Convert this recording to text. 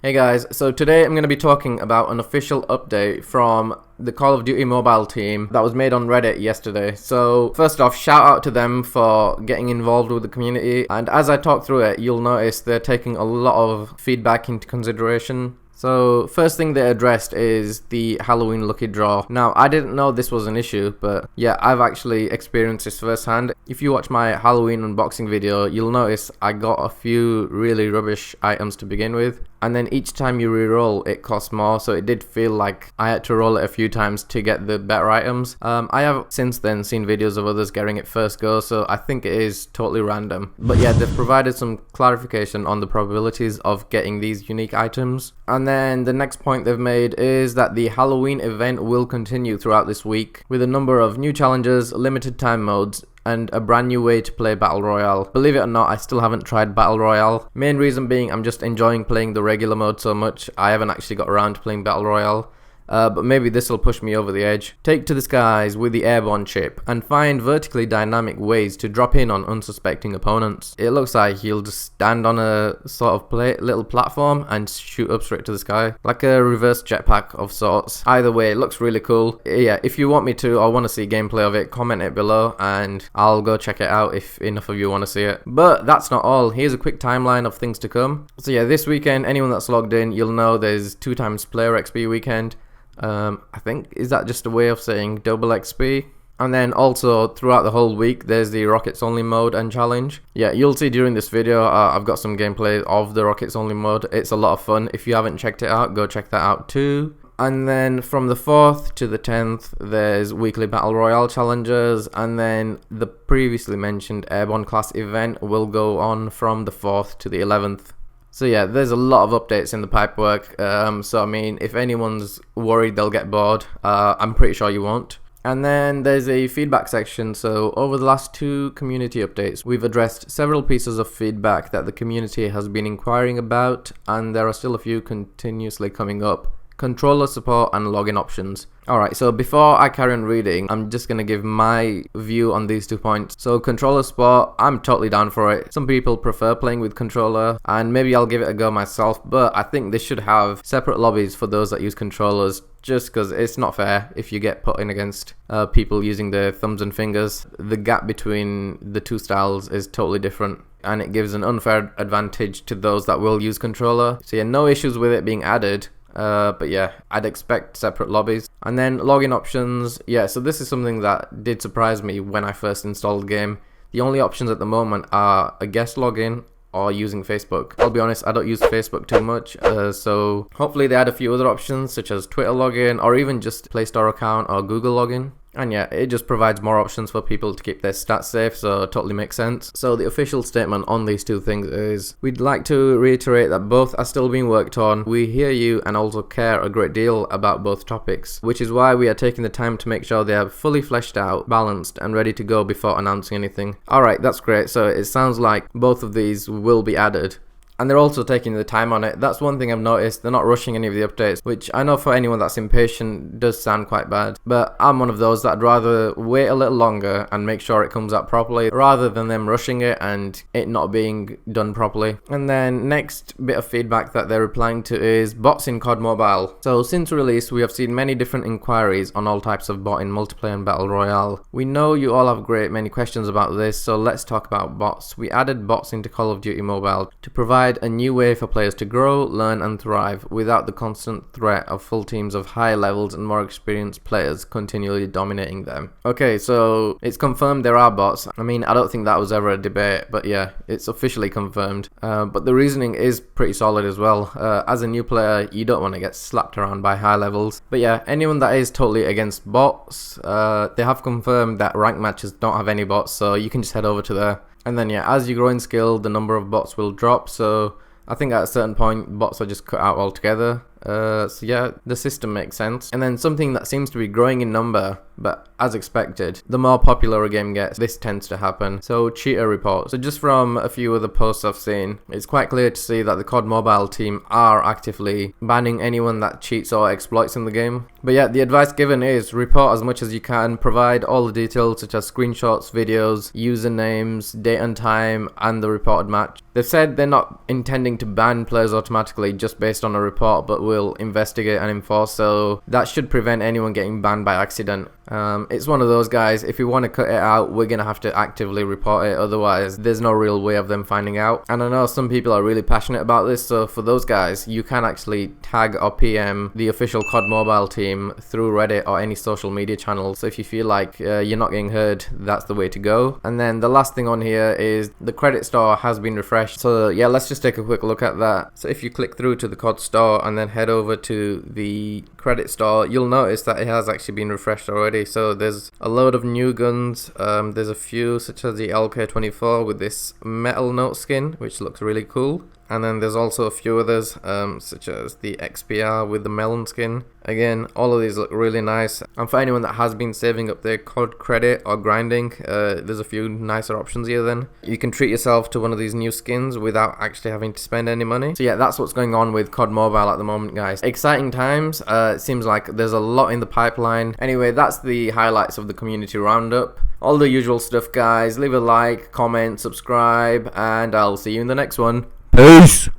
Hey guys, so today I'm going to be talking about an official update from the Call of Duty mobile team that was made on Reddit yesterday. So first off, shout out to them for getting involved with the community, and as I talk through it, you'll notice they're taking a lot of feedback into consideration. So first thing they addressed is the Halloween lucky draw. Now, I didn't know this was an issue, but yeah, I've actually experienced this firsthand. If you watch my Halloween unboxing video, you'll notice I got a few really rubbish items to begin with, and then each time you re-roll it costs more, so it did feel like I had to roll it a few times to get the better items. I have since then seen videos of others getting it first go, so I think it is totally random. But yeah, they've provided some clarification on the probabilities of getting these unique items. And then the next point they've made is that the Halloween event will continue throughout this week with a number of new challenges, limited time modes, and a brand new way to play Battle Royale. Believe it or not, I still haven't tried Battle Royale. Main reason being I'm just enjoying playing the regular mode so much, I haven't actually got around to playing Battle Royale. But maybe this will push me over the edge. Take to the skies with the airborne chip and find vertically dynamic ways to drop in on unsuspecting opponents. It looks like you'll just stand on a sort of little platform and shoot up straight to the sky, like a reverse jetpack of sorts. Either way, it looks really cool. Yeah, if you want me to or want to see gameplay of it, comment it below and I'll go check it out if enough of you want to see it. But that's not all. Here's a quick timeline of things to come. So yeah, this weekend, anyone that's logged in, you'll know there's 2 times player XP weekend. I think, is that just a way of saying double XP? And then also throughout the whole week there's the Rockets Only mode and challenge. Yeah, you'll see during this video I've got some gameplay of the Rockets Only mode. It's a lot of fun. If you haven't checked it out, go check that out too. And then from the 4th to the 10th there's weekly Battle Royale challenges, and then the previously mentioned Airborne class event will go on from the 4th to the 11th. So yeah, there's a lot of updates in the pipework, so I mean, if anyone's worried they'll get bored, I'm pretty sure you won't. And then there's a feedback section. So over the last 2 community updates, we've addressed several pieces of feedback that the community has been inquiring about, and there are still a few continuously coming up. Controller support and login options. Alright, so before I carry on reading, I'm just going to give my view on these 2 points. So controller support, I'm totally down for it. Some people prefer playing with controller, and maybe I'll give it a go myself, but I think they should have separate lobbies for those that use controllers, just because it's not fair if you get put in against people using their thumbs and fingers. The gap between the 2 styles is totally different, and it gives an unfair advantage to those that will use controller. So yeah, no issues with it being added. But yeah, I'd expect separate lobbies. And then login options, yeah, so this is something that did surprise me when I first installed the game. The only options at the moment are a guest login or using Facebook. I'll be honest, I don't use Facebook too much, so hopefully they add a few other options such as Twitter login or even just Play Store account or Google login. And yeah, it just provides more options for people to keep their stats safe, so it totally makes sense. So the official statement on these 2 things is, we'd like to reiterate that both are still being worked on. We hear you and also care a great deal about both topics, which is why we are taking the time to make sure they are fully fleshed out, balanced, and ready to go before announcing anything. Alright, that's great. So it sounds like both of these will be added. And they're also taking the time on it. That's one thing I've noticed. They're not rushing any of the updates, which I know for anyone that's impatient does sound quite bad. But I'm one of those that'd rather wait a little longer and make sure it comes out properly, rather than them rushing it and it not being done properly. And then next bit of feedback that they're replying to is bots in COD Mobile. So since release, we have seen many different inquiries on all types of bot in multiplayer and Battle Royale. We know you all have many questions about this, so let's talk about bots. We added bots into Call of Duty Mobile to provide a new way for players to grow, learn and thrive without the constant threat of full teams of higher levels and more experienced players continually dominating them. Okay, so it's confirmed there are bots. I mean, I don't think that was ever a debate, but yeah, it's officially confirmed. But the reasoning is pretty solid as well. As a new player, you don't want to get slapped around by high levels. But yeah, anyone that is totally against bots, they have confirmed that ranked matches don't have any bots, so you can just head over to there. And then yeah, as you grow in skill, the number of bots will drop, so I think at a certain point bots are just cut out altogether. So yeah, the system makes sense. And then something that seems to be growing in number, but as expected, the more popular a game gets, this tends to happen. So cheater reports. So just from a few other posts I've seen, it's quite clear to see that the COD Mobile team are actively banning anyone that cheats or exploits in the game. But yeah, the advice given is report as much as you can, provide all the details such as screenshots, videos, usernames, date and time, and the reported match. They've said they're not intending to ban players automatically just based on a report, but will investigate and enforce, so that should prevent anyone getting banned by accident. It's one of those guys, if we want to cut it out, we're going to have to actively report it, otherwise there's no real way of them finding out. And I know some people are really passionate about this, so for those guys, you can actually tag or PM the official COD Mobile team through Reddit or any social media channel. So if you feel like you're not getting heard, that's the way to go. And then the last thing on here is the credit store has been refreshed. So yeah, let's just take a quick look at that. So if you click through to the COD store and then head over to the credit store, you'll notice that it has actually been refreshed already. So there's a load of new guns. There's a few such as the LK24 with this metal note skin, which looks really cool. And then there's also a few others, such as the XPR with the melon skin. Again, all of these look really nice. And for anyone that has been saving up their COD credit or grinding, there's a few nicer options here then. You can treat yourself to one of these new skins without actually having to spend any money. So yeah, that's what's going on with COD Mobile at the moment, guys. Exciting times. It seems like there's a lot in the pipeline. Anyway, that's the highlights of the community roundup. All the usual stuff, guys. Leave a like, comment, subscribe, and I'll see you in the next one. Peace!